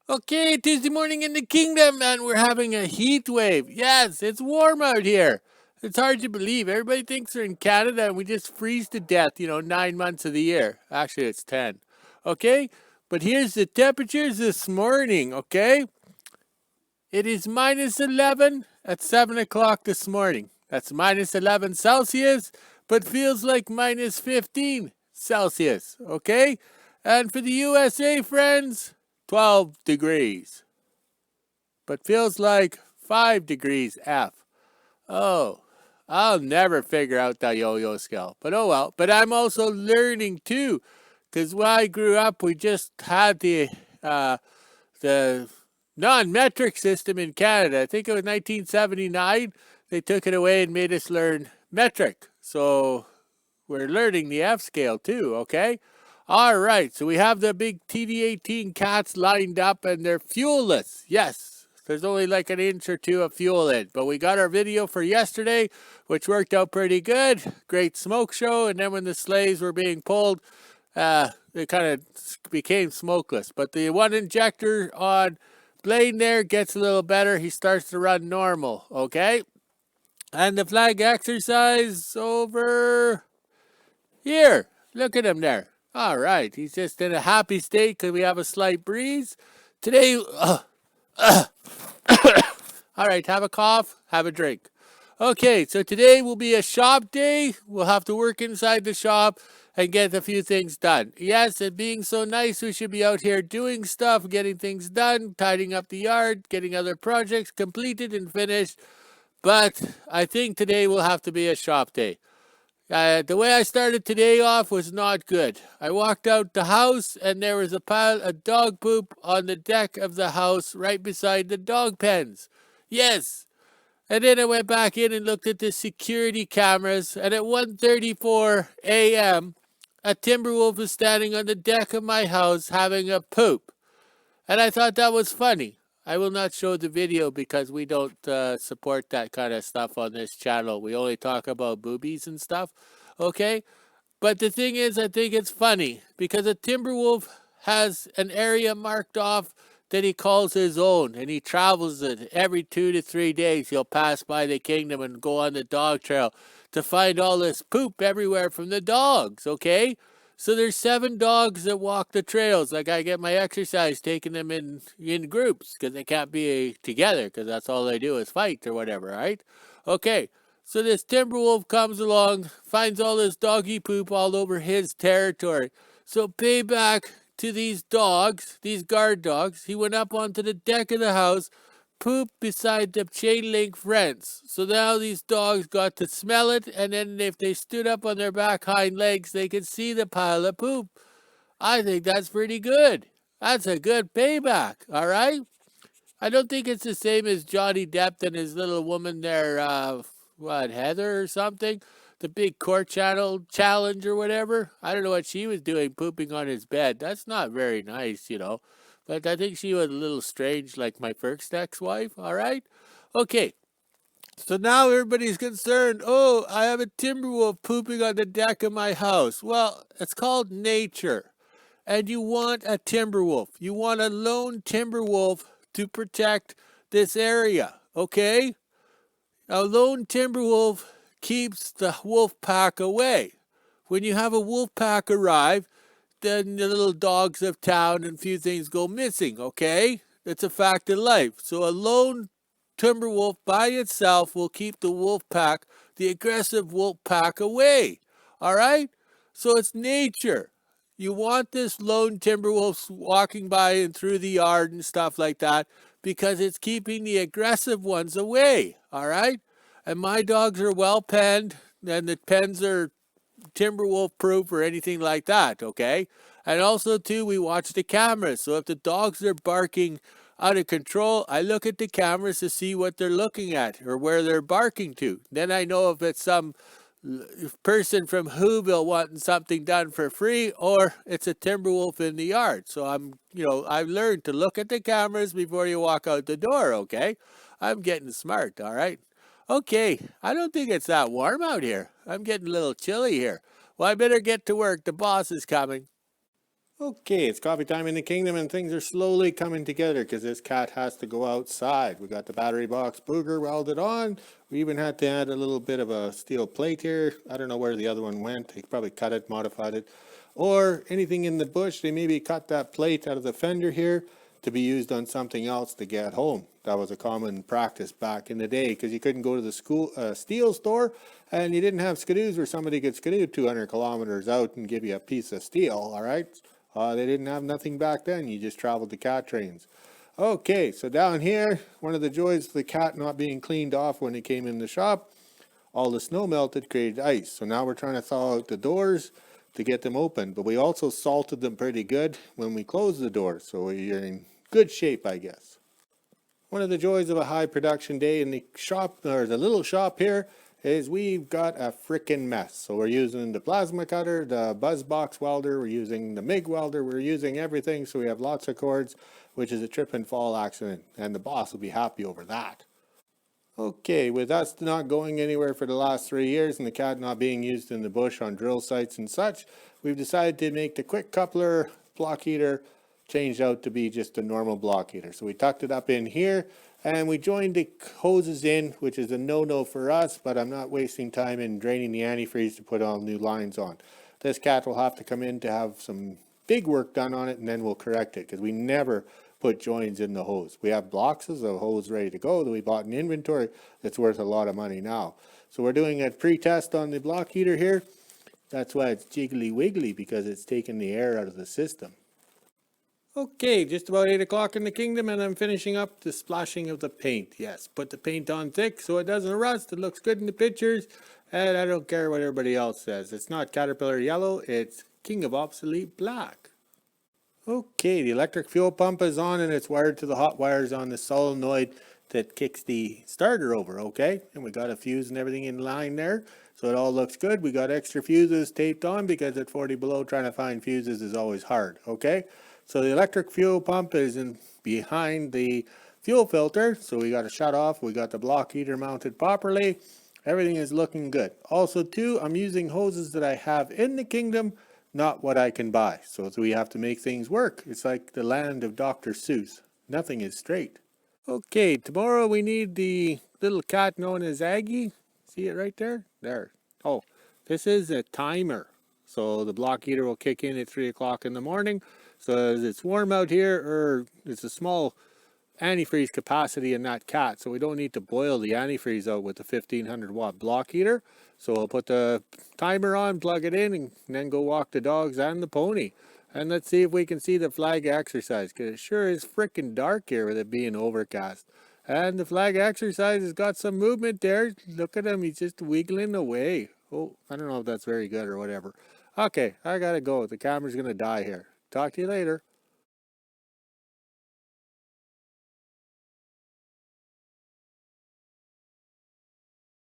Okay, Tuesday morning in the kingdom, and we're having a heat wave. Yes, it's warm out here. It's hard to believe. Everybody thinks they're in Canada and we just freeze to death, 9 months of the year. Actually, it's 10. Okay? But here's the temperatures this morning, okay? It is minus 11 at 7 o'clock this morning. That's minus 11 Celsius, but feels like minus 15 Celsius, okay? And for the USA, friends, 12 degrees, but feels like 5 degrees F. Oh, I'll never figure out that yo-yo skill, but oh well. But I'm also learning too, because when I grew up, we just had the non-metric system in Canada. I think it was 1979. They took it away and made us learn metric. So we're learning the F scale too, okay? All right, so we have the big TD18 cats lined up and they're fuelless. Yes, there's only like an inch or two of fuel in. But we got our video for yesterday, which worked out pretty good. Great smoke show. And then when the sleighs were being pulled, it kind of became smokeless. But the one injector on Blaine there gets a little better. He starts to run normal, okay? And the flag exercise over here. Look at him there. All right, he's just in a happy state because we have a slight breeze. Today, all right, have a cough, have a drink. Okay, so today will be a shop day. We'll have to work inside the shop and get a few things done. Yes, it being so nice, we should be out here doing stuff, getting things done, tidying up the yard, getting other projects completed and finished. But I think today will have to be a shop day. The way I started today off was not good. I walked out the house and there was a pile of dog poop on the deck of the house right beside the dog pens. Yes. And then I went back in and looked at the security cameras, and at 1:34 a.m., a timber wolf was standing on the deck of my house having a poop. And I thought that was funny. I will not show the video because we don't support that kind of stuff on this channel. We only talk about boobies and stuff, okay? But the thing is, I think it's funny because a timber wolf has an area marked off that he calls his own, and he travels it every 2 to 3 days. He'll pass by the kingdom and go on the dog trail to find all this poop everywhere from the dogs, okay? So there's 7 dogs that walk the trails. Like I get my exercise taking them in groups because they can't be together because that's all they do is fight or whatever, right? Okay, so this timber wolf comes along, finds all this doggy poop all over his territory. So payback to these dogs, these guard dogs, he went up onto the deck of the house, pooped beside the chain link fence. So now these dogs got to smell it, and then if they stood up on their back hind legs, they could see the pile of poop. I think that's pretty good. That's a good payback, all right? I don't think it's the same as Johnny Depp and his little woman there, Heather or something? The big court channel challenge or whatever. I don't know what she was doing, pooping on his bed. That's not very nice. But I think she was a little strange, like my first ex-wife, all right? Okay, so now everybody's concerned. Oh, I have a timber wolf pooping on the deck of my house. Well, it's called nature. And you want a timber wolf. You want a lone timber wolf to protect this area, okay? A lone timber wolf keeps the wolf pack away. When you have a wolf pack arrive, then the little dogs of town and a few things go missing, okay? It's a fact of life. So a lone timber wolf by itself will keep the wolf pack, the aggressive wolf pack, away. All right? So it's nature. You want this lone timber wolf walking by and through the yard and stuff like that because it's keeping the aggressive ones away. All right? And my dogs are well penned, and the pens are timber wolf proof or anything like that, okay? And also too, we watch the cameras. So if the dogs are barking out of control, I look at the cameras to see what they're looking at or where they're barking to. Then I know if it's some person from Whoville wanting something done for free or it's a timber wolf in the yard. So I've learned to look at the cameras before you walk out the door, okay? I'm getting smart, all right? Okay, I don't think it's that warm out here. I'm getting a little chilly here. Well, I better get to work. The boss is coming. Okay, it's coffee time in the kingdom and things are slowly coming together because this cat has to go outside. We got the battery box booger welded on. We even had to add a little bit of a steel plate here. I don't know where the other one went. They probably cut it, modified it. Or anything in the bush, they maybe cut that plate out of the fender here to be used on something else to get home. That was a common practice back in the day because you couldn't go to the steel store and you didn't have skidoos where somebody could skidoo 200 kilometers out and give you a piece of steel, all right? They didn't have nothing back then. You just traveled the cat trains. Okay, so down here, one of the joys of the cat not being cleaned off when it came in the shop, all the snow melted, created ice. So now we're trying to thaw out the doors to get them open. But we also salted them pretty good when we closed the doors. So we're in good shape, I guess. One of the joys of a high production day in the shop, or the little shop here, is we've got a frickin' mess. So we're using the plasma cutter, the buzz box welder, we're using the MIG welder, we're using everything. So we have lots of cords, which is a trip and fall accident. And the boss will be happy over that. Okay, with us not going anywhere for the last 3 years and the cat not being used in the bush on drill sites and such, we've decided to make the quick coupler block heater changed out to be just a normal block heater. So we tucked it up in here and we joined the hoses in, which is a no-no for us, but I'm not wasting time in draining the antifreeze to put all new lines on. This cat will have to come in to have some big work done on it and then we'll correct it because we never put joins in the hose. We have boxes of hose ready to go that we bought in inventory that's worth a lot of money now. So we're doing a pre-test on the block heater here. That's why it's jiggly wiggly, because it's taking the air out of the system. Okay, just about 8 o'clock in the kingdom and I'm finishing up the splashing of the paint. Yes, put the paint on thick so it doesn't rust. It looks good in the pictures and I don't care what everybody else says. It's not Caterpillar yellow, it's King of Obsolete black. Okay, the electric fuel pump is on and it's wired to the hot wires on the solenoid that kicks the starter over, okay? And we got a fuse and everything in line there, so it all looks good. We got extra fuses taped on because at 40 below trying to find fuses is always hard, okay? So the electric fuel pump is in behind the fuel filter, so we got to shut off. We got the block heater mounted properly. Everything is looking good. Also too, I'm using hoses that I have in the kingdom, not what I can buy. So we have to make things work. It's like the land of Dr. Seuss. Nothing is straight. Okay, tomorrow we need the little cat known as Aggie. See it right there? There. Oh, this is a timer. So the block heater will kick in at 3 o'clock in the morning. So as it's warm out here, or it's a small antifreeze capacity in that cat, so we don't need to boil the antifreeze out with the 1500 watt block heater. So we'll put the timer on, plug it in, and then go walk the dogs and the pony. And let's see if we can see the flag exercise, because it sure is freaking dark here with it being overcast. And the flag exercise has got some movement there. Look at him, he's just wiggling away. Oh, I don't know if that's very good or whatever. Okay, I gotta go. The camera's gonna die here. Talk to you later.